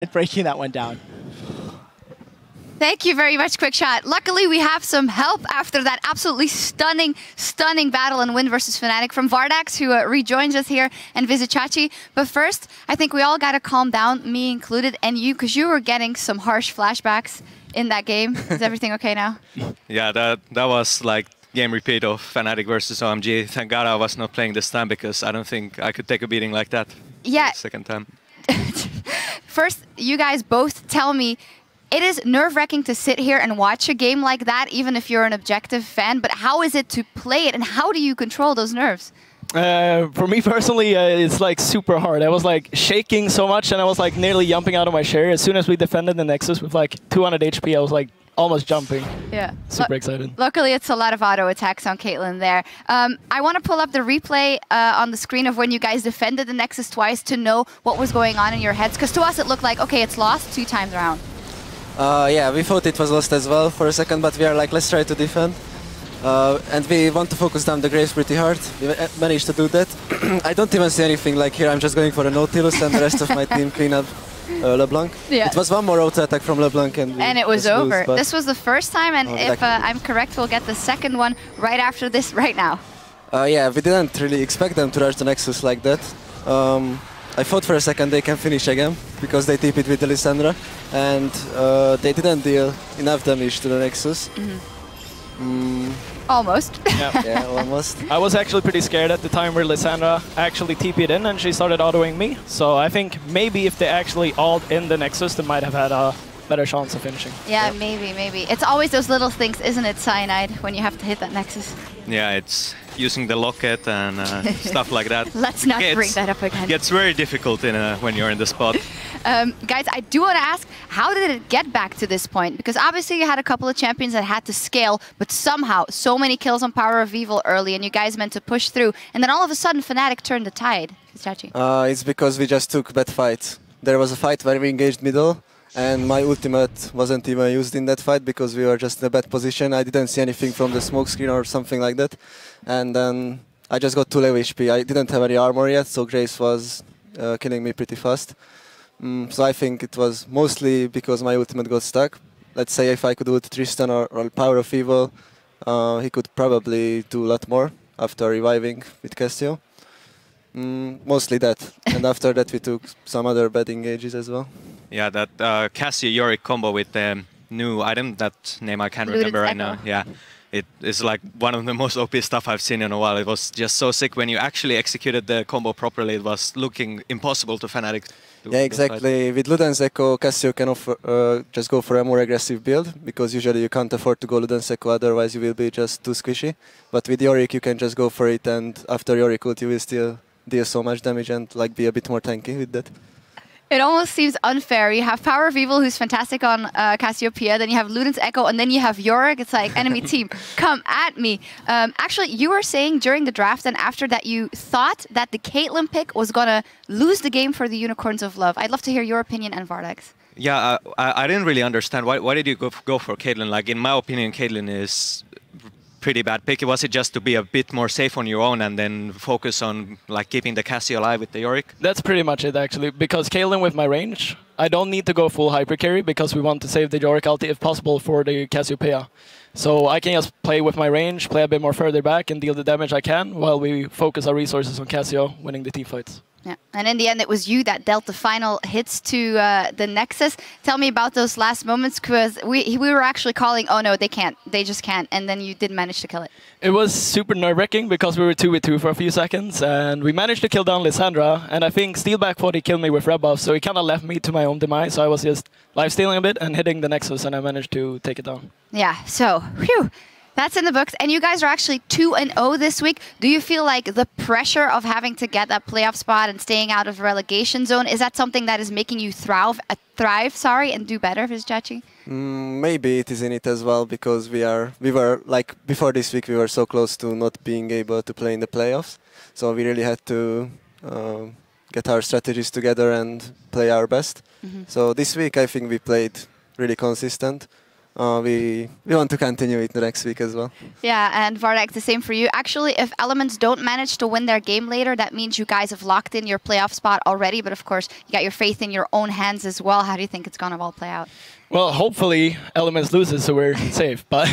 breaking that one down. Thank you very much, QuickShot. Luckily, we have some help after that absolutely stunning battle and win versus Fnatic from Vardax, who rejoins us here, and Vizichachi. But first, I think we all got to calm down, me included, and you, because you were getting some harsh flashbacks in that game. Is everything okay now? Yeah, that was like game repeat of Fnatic versus OMG. Thank God I was not playing this time, because I don't think I could take a beating like that. Yeah. Second time. First, you guys both tell me, it is nerve-wracking to sit here and watch a game like that, even if you're an objective fan, but how is it to play it, and how do you control those nerves? For me personally, it's like super hard. I was like shaking so much, and I was like nearly jumping out of my chair. As soon as we defended the Nexus with like 200 HP, I was like almost jumping. Yeah. Super excited. Luckily, it's a lot of auto attacks on Caitlyn there. I want to pull up the replay on the screen of when you guys defended the Nexus twice to know what was going on in your heads, because to us it looked like, okay, it's lost 2 times around. Yeah, we thought it was lost as well for a second, but we are like, let's try to defend. And we want to focus down the Graves pretty hard. We managed to do that. I don't even see anything like here. I'm just going for a Nautilus and the rest of my team clean up LeBlanc. Yeah. It was one more auto attack from LeBlanc and it was over. This was the first time, and if I'm correct, we'll get the second one right after this right now. Yeah, we didn't really expect them to rush the Nexus like that. I thought for a second they can finish again, because they TP'd with the Lissandra, and they didn't deal enough damage to the Nexus. Almost. Yeah, almost. I was actually pretty scared at the time where Lissandra actually TP'd in and she started autoing me. So I think maybe if they actually ult in the Nexus, they might have had a better chance of finishing. Yeah, maybe. It's always those little things, isn't it, Cyanide, when you have to hit that Nexus? Yeah, it's using the locket and stuff like that. Let's not bring that up again. It gets very difficult when you're in the spot. Guys, I do want to ask, how did it get back to this point? Because obviously you had a couple of champions that had to scale, but somehow so many kills on Power of Evil early, and you guys meant to push through, and then all of a sudden Fnatic turned the tide. It's because we just took bad fights. There was a fight where we engaged middle, and my ultimate wasn't even used in that fight because we were just in a bad position. I didn't see anything from the smoke screen or something like that. And then I just got 2 low HP. I didn't have any armor yet, so Grace was killing me pretty fast. So I think it was mostly because my ultimate got stuck. Let's say if I could ult Tristan or Power of Evil, he could probably do a lot more after reviving with Cassio. Mostly that. And after that we took some other bad engages as well. Yeah, that Cassio Yorick combo with the new item, that name I can't remember right now. Yeah, it is like one of the most OP stuff I've seen in a while. It was just so sick when you actually executed the combo properly. It was looking impossible to Fnatic. Yeah, exactly. With Luden's Echo, Cassio can just go for a more aggressive build, because usually you can't afford to go Luden's Echo, otherwise you will be just too squishy. But with Yorick you can just go for it, and after Yorick ult you will still deal so much damage and like be a bit more tanky with that. It almost seems unfair. You have Power of Evil, who's fantastic on Cassiopeia, then you have Luden's Echo, and then you have Yorick. It's like, enemy team, come at me. Actually, you were saying during the draft and after that you thought that the Caitlyn pick was going to lose the game for the Unicorns of Love. I'd love to hear your opinion and Vardax. Yeah, I didn't really understand. Why did you go for Caitlyn? Like, in my opinion, Caitlyn is pretty bad pick. Was it just to be a bit more safe on your own and then focus on like keeping the Cassio alive with the Yorick? That's pretty much it actually, because Caitlyn with my range, I don't need to go full hyper carry because we want to save the Yorick ulti if possible for the Cassiopeia. So I can just play with my range, play a bit more further back and deal the damage I can while we focus our resources on Cassio winning the team fights. Yeah, and in the end, it was you that dealt the final hits to the Nexus. Tell me about those last moments, because we were actually calling, oh no, they can't, they just can't, and then you did manage to kill it. It was super nerve-wracking because we were 2v2 for a few seconds, and we managed to kill down Lissandra, and I think Steelback thought he killed me with red buff, so he kind of left me to my own demise, so I was just lifestealing a bit and hitting the Nexus, and I managed to take it down. Yeah, so, whew. That's in the books, and you guys are actually 2-0 this week. Do you feel like the pressure of having to get that playoff spot and staying out of relegation zone, is that something that is making you thrive, and do better, Vizichachi? Maybe it is in it as well, because we were like before this week we were so close to not being able to play in the playoffs, so we really had to get our strategies together and play our best. So this week I think we played really consistent. we want to continue it the next week as well. Yeah, and Vardak, the same for you. Actually, if Elements don't manage to win their game later, that means you guys have locked in your playoff spot already. But of course, you got your faith in your own hands as well. How do you think it's going to all play out? Well, hopefully Elements loses, so we're safe. But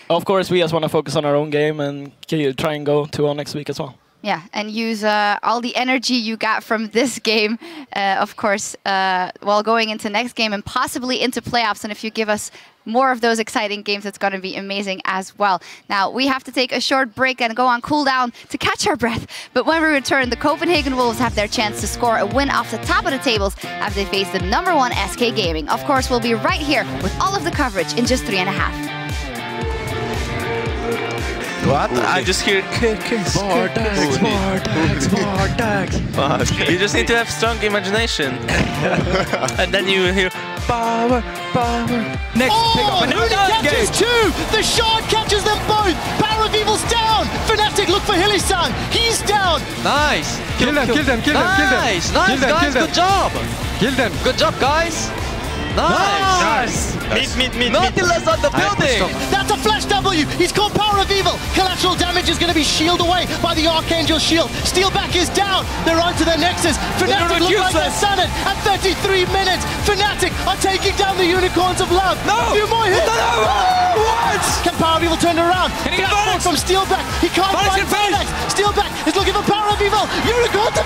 of course, we just want to focus on our own game and try and go to our next week as well. Yeah, and use all the energy you got from this game, of course, while going into next game and possibly into playoffs. And if you give us more of those exciting games, it's going to be amazing as well. Now, we have to take a short break and go on cooldown to catch our breath. But when we return, the Copenhagen Wolves have their chance to score a win off the top of the tables as they face the #1 SK Gaming. Of course, we'll be right here with all of the coverage in just 3.5. What? I just hear Vortex. You just need to have strong imagination. And then you hear power. Next pick up. Fnatic catches two! The shard catches them both! Power of Evil's down! Fnatic look for Hilly-san! He's down! Nice! Kill them. Nice, guys, good job! Kill them. Good job, guys! Nice! Meet. Nautilus on the building! That's a flash W! He's called Power of Evil! Collateral damage is going to be shielded away by the Archangel shield. Steelback is down! They're on to their Nexus! Fnatic look like they're sunning at 33 minutes! Fnatic are taking down the Unicorns of Love! No! A few more hits! What? Can Power of Evil turn it around? Can he get Blackboard from Steelback! He can't find Vardex! Steelback is looking for Power of Evil! Unicorns of